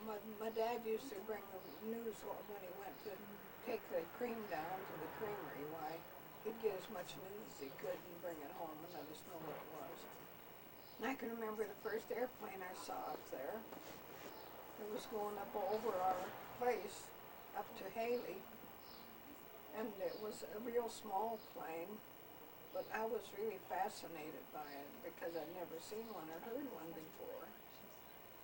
My dad used to bring the news when he went to take the cream down to the creamery. Why, he'd get as much news as he could and bring it home and let us know what it was. And I can remember the first airplane I saw up there. It was going up over our place, up to Haley, and it was a real small plane, but I was really fascinated by it because I'd never seen one or heard one before.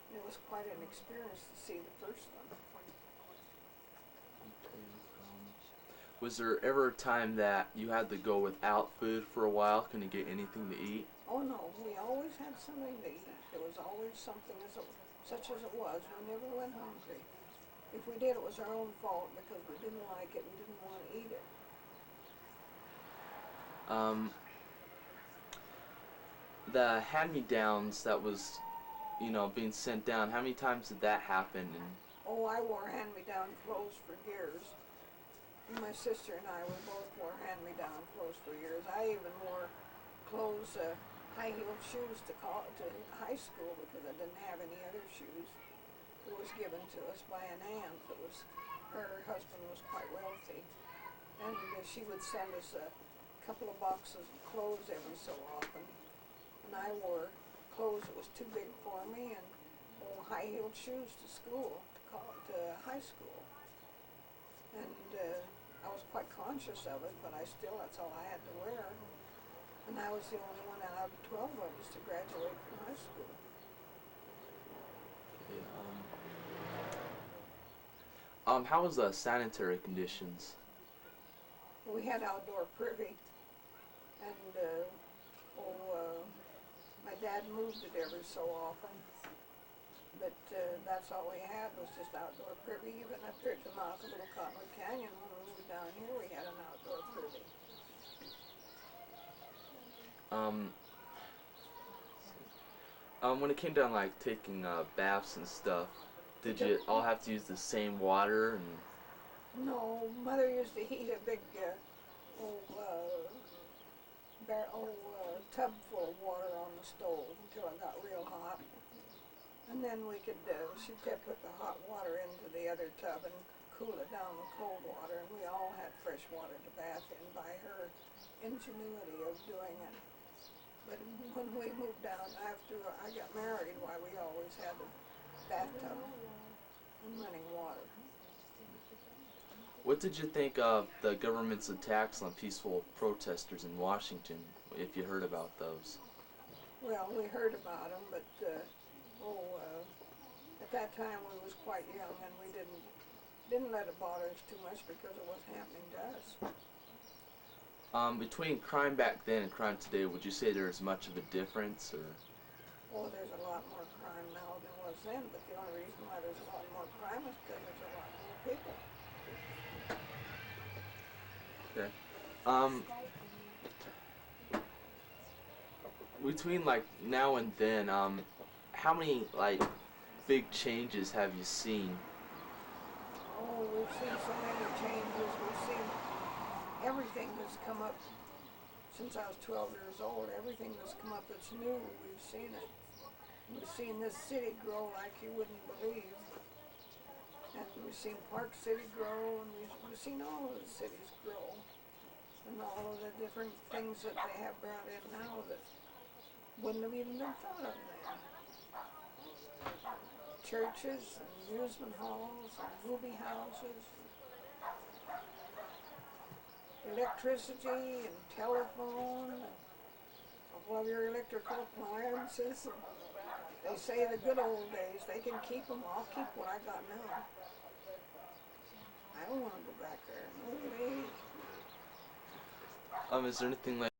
And it was quite an experience to see the first one. Okay. Was there ever a time that you had to go without food for a while? Couldn't get anything to eat? Oh no, we always had something to eat. There was always something such as it was. We never went hungry. If we did, it was our own fault because we didn't like it and didn't want to eat it. Um, the hand-me-downs that was, being sent down, how many times did that happen? And Oh, I wore hand-me-down clothes for years. My sister and I, we both wore hand-me-down clothes for years. I even wore clothes, high-heeled shoes to high school because I didn't have any other shoes. It was given to us by an aunt. Her husband was quite wealthy, and she would send us a couple of boxes of clothes every so often. And I wore clothes that was too big for me and high-heeled shoes to school, to high school. And I was quite conscious of it, but that's all I had to wear. And I was the only one out of 12 of us to graduate from high school. how was the sanitary conditions? We had outdoor privy, and my dad moved it every so often. But that's all we had was just outdoor privy. Even up here at the mouth of Little Cottonwood Canyon, when we moved down here, we had an outdoor privy. When it came down like taking baths and stuff, did you all have to use the same water? And No, Mother used to heat a big tub full of water on the stove until it got real hot. And then she'd put the hot water into the other tub and cool it down with cold water. And we all had fresh water to bath in by her ingenuity of doing it. But when we moved down after I got married, why we always had a bathtub and running water. what did you think of the government's attacks on peaceful protesters in Washington, if you heard about those? Well, we heard about them, but at that time we was quite young and we didn't let it bother us too much because it wasn't happening to us. Between crime back then and crime today, would you say there's much of a difference, or? Well, there's a lot more crime now than was then, but the only reason why there's a lot more crime is because there's a lot more people. Okay. Between like now and then, how many like big changes have you seen? Oh, we've seen so many changes. We've seen everything that's come up since I was 12 years old. Everything that's come up that's new, we've seen it. We've seen this city grow like you wouldn't believe. And we've seen Park City grow, and we've seen all of the cities grow. And all of the different things that they have brought in now that wouldn't have even been thought of then. Churches, and amusement halls, and movie houses, electricity, and telephone, and all of your electrical appliances. They say the good old days, they can keep them. I'll keep what I got now. I don't want to go back there. No way. Is there anything like